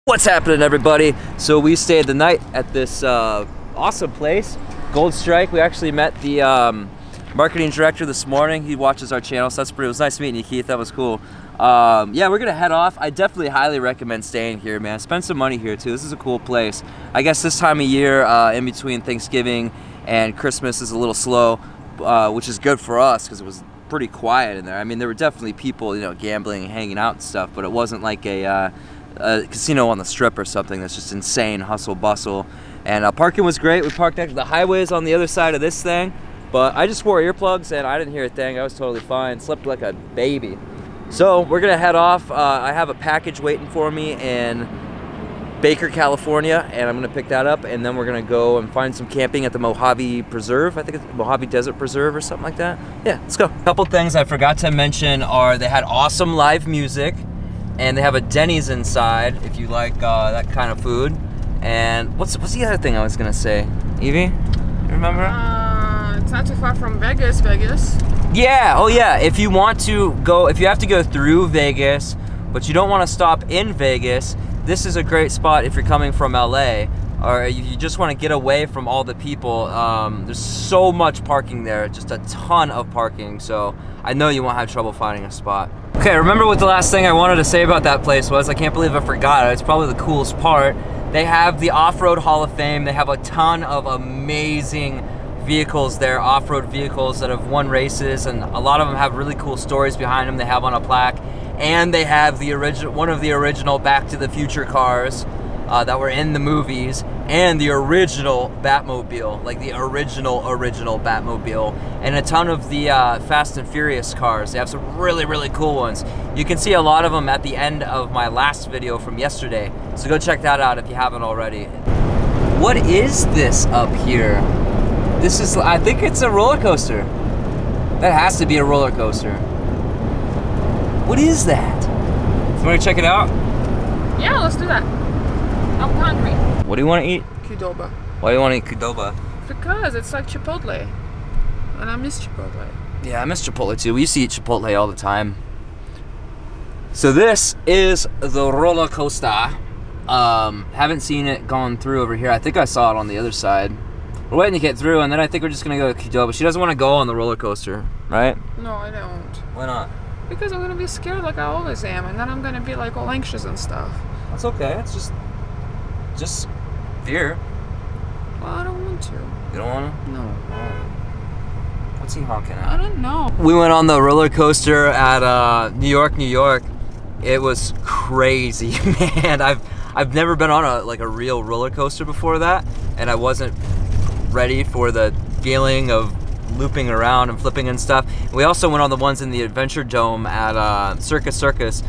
What's happening, everybody? So we stayed the night at this awesome place, Gold Strike. We actually met the marketing director this morning. He watches our channel, so it was nice meeting you, Keith. That was cool. Yeah, we're gonna head off. I definitely highly recommend staying here, man. Spend some money here too. This is a cool place. I guess this time of year, in between Thanksgiving and Christmas, is a little slow, which is good for us because it was pretty quiet in there. I mean, there were definitely people, you know, gambling and hanging out and stuff, but it wasn't like a casino on the strip or something that's just insane hustle bustle. And parking was great. We parked next to the highways on the other side of this thing, but I just wore earplugs and I didn't hear a thing. I was totally fine. Slept like a baby. So we're gonna head off. I have a package waiting for me in Baker, California, and I'm gonna pick that up, and then we're gonna go and find some camping at the Mojave Preserve. I think it's Mojave Desert Preserve or something like that. Yeah, let's go. A couple things I forgot to mention are they had awesome live music, and they have a Denny's inside if you like that kind of food. And what's the other thing I was gonna say, Evie? You remember? It's not too far from Vegas. Yeah, oh yeah, if you want to go, if you have to go through Vegas, but you don't want to stop in Vegas, this is a great spot if you're coming from LA, or you just want to get away from all the people. There's so much parking there, just a ton of parking, so I know you won't have trouble finding a spot. Okay, remember what the last thing I wanted to say about that place was? I can't believe I forgot it. It's probably the coolest part. They have the Off-Road Hall of Fame. They have a ton of amazing vehicles there, off-road vehicles that have won races, and a lot of them have really cool stories behind them. They have on a plaque, and they have the original, one of the original Back to the Future cars that were in the movies, and the original Batmobile, like the original Batmobile, and a ton of the Fast and Furious cars. They have some really cool ones. You can see a lot of them at the end of my last video from yesterday, so go check that out if you haven't already. What is this up here? This is, I think it's a roller coaster. That has to be a roller coaster. What is that? You want to check it out? Yeah, let's do that. I'm hungry. What do you want to eat? Qdoba. Why do you want to eat Qdoba? Because it's like Chipotle. And I miss Chipotle. Yeah, I miss Chipotle too. We used to eat Chipotle all the time. So this is the roller coaster. Haven't seen it gone through over here. I think I saw it on the other side. We're waiting to get through, and then I think we're just gonna go to Qdoba. She doesn't want to go on the roller coaster, right? No, I don't. Why not? Because I'm gonna be scared like I always am, and then I'm gonna be like all anxious and stuff. That's okay. It's just fear. Well, I don't want to. You don't want to? No. What's he honking at? I don't know. We went on the roller coaster at New York. It was crazy, man. I've never been on a real roller coaster before that, and I wasn't ready for the feeling of looping around and flipping and stuff. We also went on the ones in the Adventure Dome at Circus.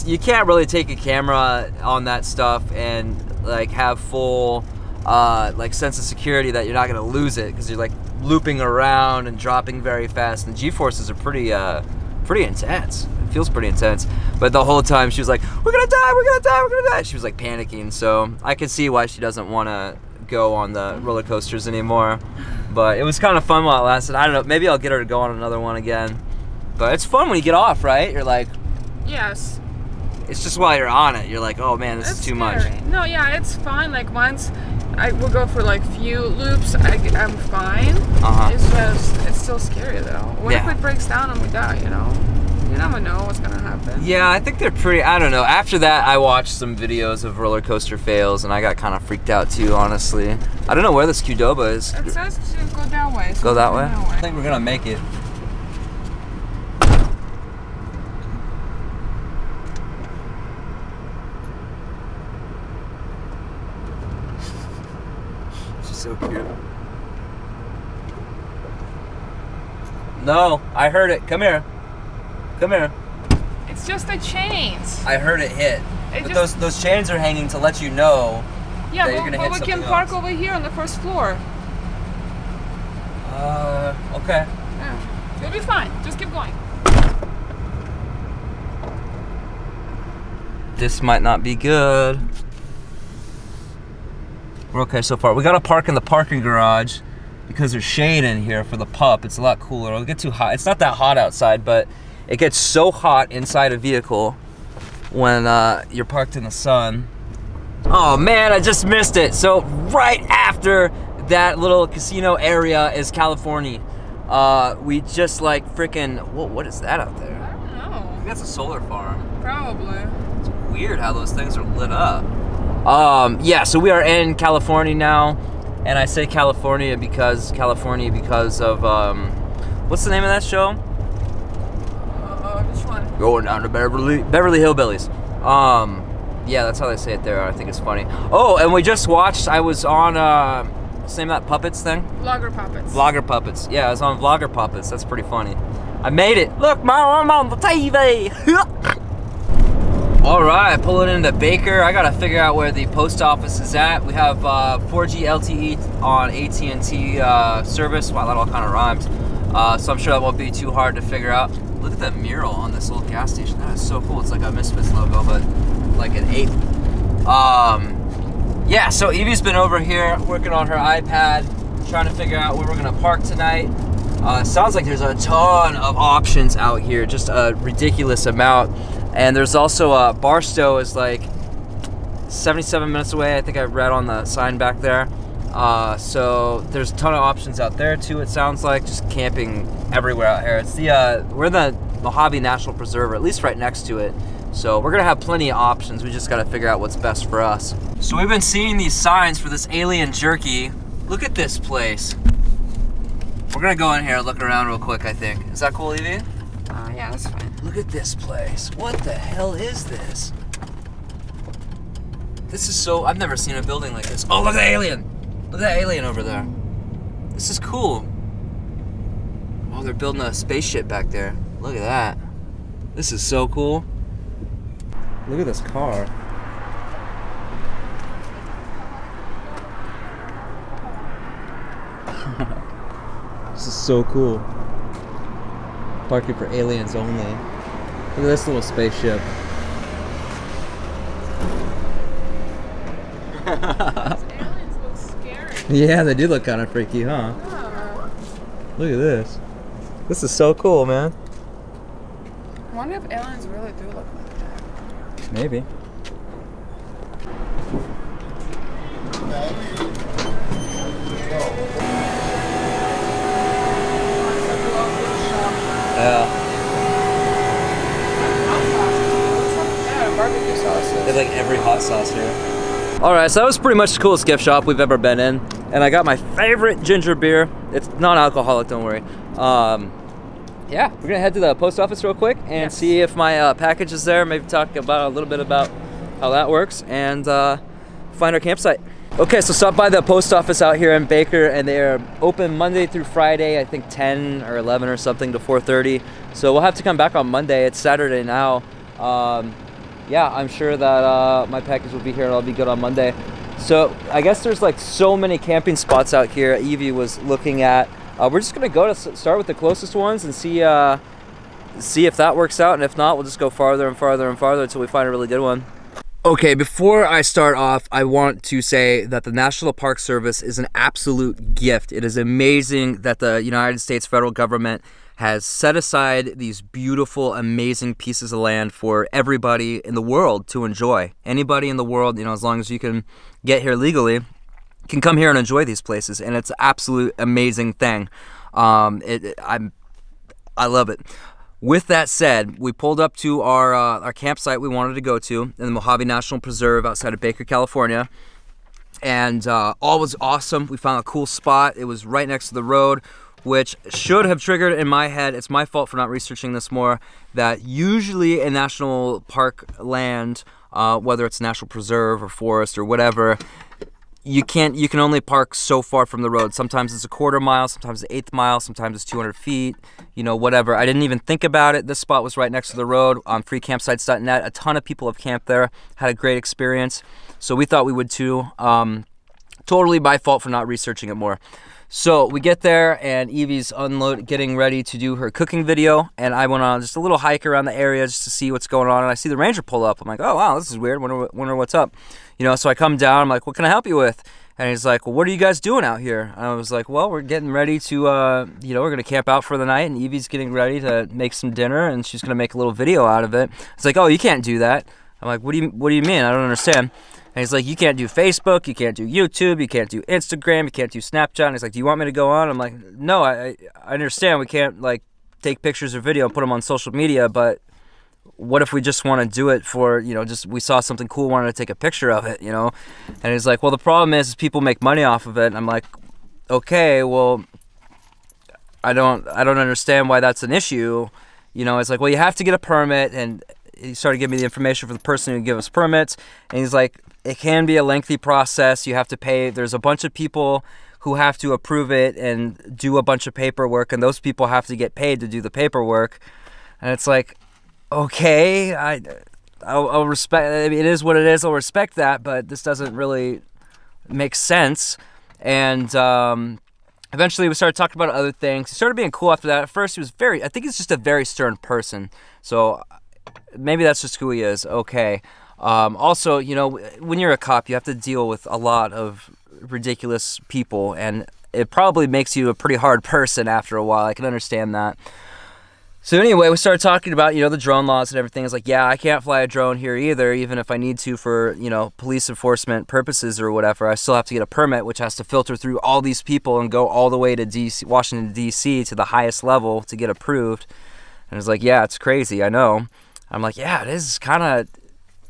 You can't really take a camera on that stuff and like have full like sense of security that you're not gonna lose it, because you're like looping around and dropping very fast, and G-forces are pretty intense. It feels pretty intense. But the whole time she was like, we're gonna die. She was like panicking, so I could see why she doesn't want to go on the roller coasters anymore. But it was kind of fun while it lasted. I don't know, maybe I'll get her to go on another one again. But it's fun when you get off, right? You're like, yes. It's just while you're on it, you're like, oh man, this is too much. No, yeah, it's fine. Like once I will go for like few loops, I'm fine. It's just, it's still scary though. What if it breaks down and we die, you know? You never know what's gonna happen. Yeah, I think they're pretty, I don't know. After that, I watched some videos of roller coaster fails, and I got kind of freaked out too, honestly. I don't know where this Qdoba is. It says to go that way. So go that way? I think we're gonna make it. She's so cute. No, I heard it. Come here. Come here. It's just the chains. I heard it hit. But those chains are hanging to let you know that you're gonna hit something else. But we can park over here on the first floor. Okay. Yeah. You'll be fine. Just keep going. This might not be good. We're okay so far. We gotta park in the parking garage because there's shade in here for the pup. It's a lot cooler. It'll get too hot. It's not that hot outside, but it gets so hot inside a vehicle when you're parked in the sun. Oh man, I just missed it. So right after that little casino area is California. We just like freaking, what is that out there? I don't know. I think that's a solar farm. Probably. It's weird how those things are lit up. Yeah, so we are in California now. And I say California because of, what's the name of that show? Which one? Going down to Beverly Hillbillies. Yeah, that's how they say it there. I think it's funny. Oh, and we just watched, I was on, what's the name of that Puppets thing? Vlogger Puppets. Vlogger Puppets. Yeah, I was on Vlogger Puppets. That's pretty funny. I made it. Look, Mom, I'm on the TV. All right, pulling into Baker. I gotta figure out where the post office is at. We have 4G LTE on AT&T service. Wow, that all kind of rhymes. So I'm sure that won't be too hard to figure out. Look at that mural on this little gas station. That is so cool. It's like a Misfits logo, but like an ape. Yeah, so Evie's been over here working on her iPad, trying to figure out where we're gonna park tonight. Sounds like there's a ton of options out here, just a ridiculous amount. And there's also Barstow is like 77 minutes away. I think I read on the sign back there. So there's a ton of options out there too. It sounds like just camping everywhere out here. It's the we're in the Mojave National Preserve, or at least right next to it. So we're gonna have plenty of options. We just gotta figure out what's best for us. So we've been seeing these signs for this alien jerky. Look at this place. We're gonna go in here and look around real quick, I think. Is that cool, Evie? Yeah, that's fine. Look at this place. What the hell is this? This is so, I've never seen a building like this. Oh, look at the alien. Look at that alien over there. This is cool. Oh, they're building a spaceship back there. Look at that. This is so cool. Look at this car. This is so cool. Parking for aliens only. Look at this little spaceship. Those aliens look scary. Yeah, they do look kind of freaky, huh? Yeah. Look at this. This is so cool, man. I wonder if aliens really do look like that. Maybe. Yeah. Barbecue sauces. They have like every hot sauce here. Alright, so that was pretty much the coolest gift shop we've ever been in. And I got my favorite ginger beer. It's non-alcoholic, don't worry. Yeah, we're gonna head to the post office real quick and see if my package is there. Maybe talk about a little bit about how that works and find our campsite. Okay, so stop by the post office out here in Baker, and they're open Monday through Friday, I think 10 or 11 or something to 4:30. So we'll have to come back on Monday. It's Saturday now. Yeah, I'm sure that my package will be here and I'll be good on Monday. So I guess there's like so many camping spots out here Evie was looking at. We're just gonna go to start with the closest ones and see if that works out, and if not, we'll just go farther and farther and farther until we find a really good one. Okay, before I start off, I want to say that the National Park Service is an absolute gift. It is amazing that the United States federal government has set aside these beautiful, amazing pieces of land for everybody in the world to enjoy. Anybody in the world, you know, as long as you can get here legally, can come here and enjoy these places, and it's an absolute amazing thing. I love it. With that said, we pulled up to our campsite we wanted to go to in the Mojave National Preserve outside of Baker, California. And all was awesome. We found a cool spot. It was right next to the road, which should have triggered in my head, it's my fault for not researching this more, that usually in national park land, whether it's national preserve or forest or whatever, you can only park so far from the road. Sometimes it's a quarter mile, sometimes it's 1/8 mile, sometimes it's 200 feet, you know, whatever. I didn't even think about it. This spot was right next to the road on freecampsites.net. A ton of people have camped there, had a great experience. So we thought we would too. Totally my fault for not researching it more. So we get there and Evie's getting ready to do her cooking video, and I went on just a little hike around the area just to see what's going on, and I see the ranger pull up. I'm like, oh wow, this is weird, wonder what's up. You know, so I come down, I'm like, what can I help you with? And he's like, well, what are you guys doing out here? And I was like, well, we're getting ready to, you know, we're gonna camp out for the night, and Evie's getting ready to make some dinner, and she's gonna make a little video out of it. It's like, oh, you can't do that. I'm like, what do you mean? I don't understand. And he's like, you can't do Facebook, you can't do YouTube, you can't do Instagram, you can't do Snapchat. And he's like, do you want me to go on? I'm like, no, I understand we can't like take pictures or video and put them on social media, but what if we just want to do it for, you know, just we saw something cool, wanted to take a picture of it, you know? And he's like, well, the problem is people make money off of it. And I'm like, okay, well, I don't understand why that's an issue. You know, it's like, well, you have to get a permit. And he started giving me the information for the person who gives us permits. And he's like, it can be a lengthy process. You have to pay. There's a bunch of people who have to approve it and do a bunch of paperwork. And those people have to get paid to do the paperwork. And it's like, okay, I'll respect. I mean, it is what it is. I'll respect that, but this doesn't really make sense. And eventually, we started talking about other things. He started being cool after that. At first, he was I think he's just a very stern person. So maybe that's just who he is. Okay. Also, you know, when you're a cop, you have to deal with a lot of ridiculous people, and it probably makes you a pretty hard person after a while. I can understand that. So anyway, we started talking about, you know, the drone laws and everything. It's like, yeah, I can't fly a drone here either, even if I need to for, you know, police enforcement purposes or whatever. I still have to get a permit, which has to filter through all these people and go all the way to DC, Washington, D.C. to the highest level to get approved. And it's like, yeah, it's crazy, I know. I'm like, yeah, it is kind of,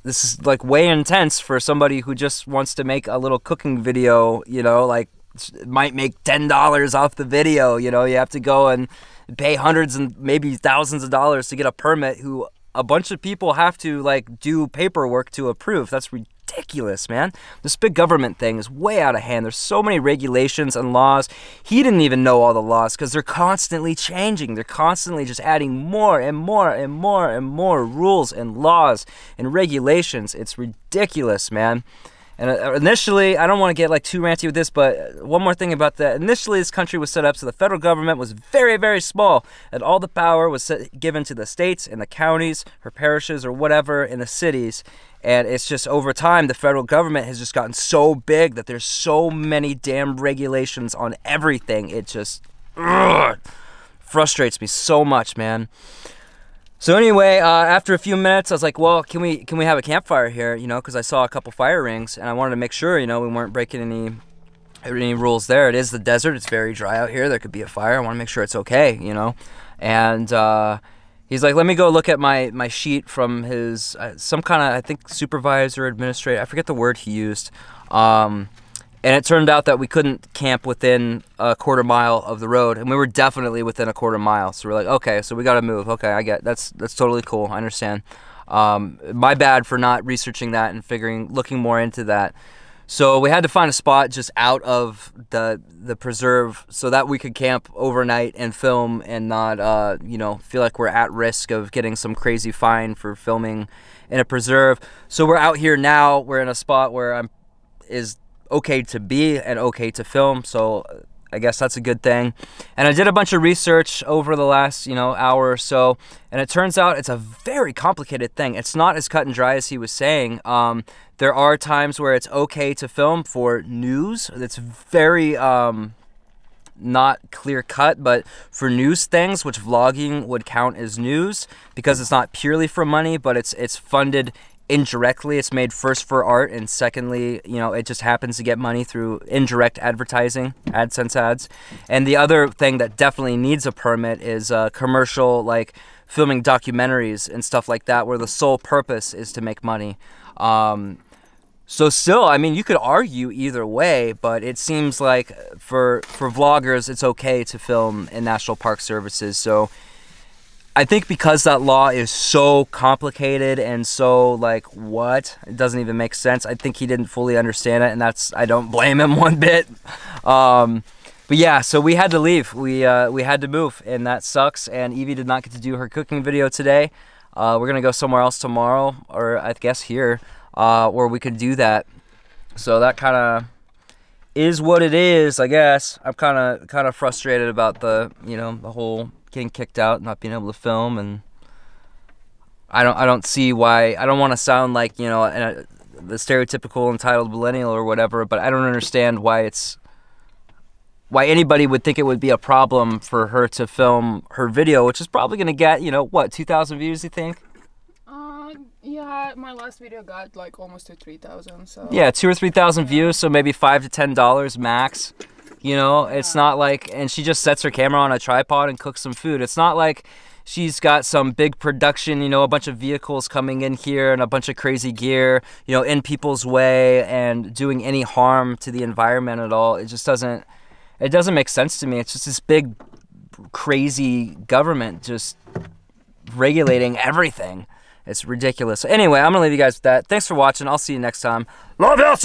this is like way intense for somebody who just wants to make a little cooking video, you know, like might make $10 off the video, you know, you have to go and pay hundreds and maybe thousands of dollars to get a permit, who a bunch of people have to like do paperwork to approve. That's ridiculous, man. This big government thing is way out of hand. There's so many regulations and laws. He didn't even know all the laws because they're constantly changing. They're constantly just adding more and more and more and more rules and laws and regulations. It's ridiculous, man. And initially, I don't want to get like too ranty with this, but one more thing about that. Initially, this country was set up so the federal government was very, very small, and all the power was given to the states and the counties or parishes or whatever in the cities. And it's just over time, the federal government has just gotten so big that there's so many damn regulations on everything. It just frustrates me so much, man. So anyway, after a few minutes, I was like, well, can we have a campfire here, you know, because I saw a couple fire rings, and I wanted to make sure, you know, we weren't breaking any rules there. It is the desert. It's very dry out here. There could be a fire. I want to make sure it's okay, you know. And he's like, let me go look at my sheet from his, some kind of, I think, supervisor, administrator. I forget the word he used. And it turned out that we couldn't camp within a quarter mile of the road, and we were definitely within a quarter mile. So we're like, okay, so we got to move. Okay, I get that's totally cool. I understand. My bad for not researching that and looking more into that. So we had to find a spot just out of the preserve so that we could camp overnight and film and not, you know, feel like we're at risk of getting some crazy fine for filming in a preserve. So we're out here now. We're in a spot where is okay to be and okay to film, so I guess that's a good thing. And I did a bunch of research over the last, you know, hour or so, and it turns out it's a very complicated thing. It's not as cut and dry as he was saying. There are times where it's okay to film for news. It's very not clear cut, but for news things, which vlogging would count as news because it's not purely for money, but it's funded indirectly. It's made first for art, and secondly, you know, it just happens to get money through indirect advertising, AdSense ads. And the other thing that definitely needs a permit is commercial, like filming documentaries and stuff like that, where the sole purpose is to make money. So still, I mean, you could argue either way, but it seems like for vloggers, it's okay to film in National Park Services. So I think because that law is so complicated and so like what, it doesn't even make sense. I think he didn't fully understand it, and I don't blame him one bit. But yeah, so we had to leave. We had to move, and that sucks. And Evie did not get to do her cooking video today. We're gonna go somewhere else tomorrow, or I guess here, where we could do that. So that kind of is what it is, I guess. I'm kind of frustrated about the whole getting kicked out, not being able to film, and I don't see why. I don't want to sound like, you know, the stereotypical entitled millennial or whatever, but I don't understand why anybody would think it would be a problem for her to film her video, which is probably going to get, you know, what, 2,000 views, you think? Yeah, my last video got like almost to 3,000. So yeah, 2,000 or 3,000 views, so maybe $5 to $10 max. You know, it's not like, and she just sets her camera on a tripod and cooks some food. It's not like she's got some big production, you know, a bunch of vehicles coming in here and a bunch of crazy gear, you know, in people's way and doing any harm to the environment at all. It just doesn't, it doesn't make sense to me. It's just this big, crazy government just regulating everything. It's ridiculous. So anyway, I'm going to leave you guys with that. Thanks for watching. I'll see you next time. Love you,